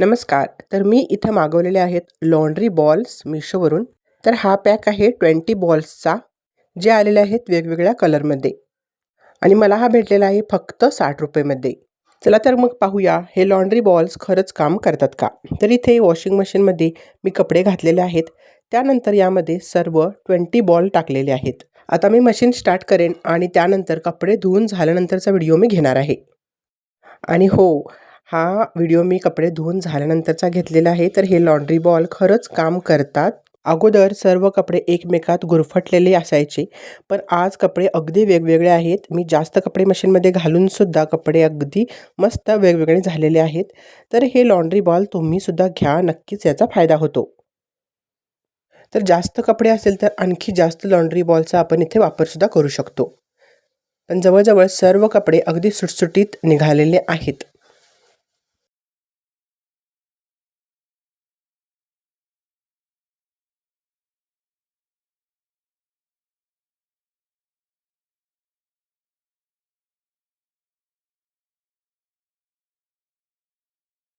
नमस्कार. तर मी इथं मागवलेले आहेत लॉन्ड्री बॉल्स Meeshoवरून. तर हा पॅक आहे 20 बॉल्सचा, जे आलेले आहेत वेगवेगळ्या कलरमध्ये आणि मला हा भेटलेला आहे फक्त ₹60 मध्ये. चला तर मग पाहूया हे लॉन्ड्री बॉल्स खरंच काम करतात का? तर इथे वॉशिंग मशीनमध्ये मी कपडे घातलेले आहेत. त्यानंतर यामध्ये सर्व 20 बॉल टाकलेले आहेत. आता मी मशीन स्टार्ट करेन आणि त्यानंतर कपडे धुवून झाल्यानंतरचा व्हिडिओ मी घेणार आहे. आणि हो, हा व्हिडिओ मी कपडे धुवून झाल्यानंतरचा घेतलेला आहे. तर हे लॉन्ड्री बॉल खरंच काम करतात. अगोदर सर्व कपडे एकमेकात गुरफटलेले असायचे, पण आज कपडे अगदी वेगवेगळे आहेत. मी जास्त कपडे मशीनमध्ये घालूनसुद्धा कपडे अगदी मस्त वेगवेगळे झालेले आहेत. तर हे लॉन्ड्री बॉल तुम्हीसुद्धा घ्या, नक्कीच याचा फायदा होतो. तर जास्त कपडे असेल तर आणखी जास्त लॉन्ड्री बॉलचा आपण इथे वापरसुद्धा करू शकतो. पण जवळ सर्व कपडे अगदी सुटसुटीत निघालेले आहेत.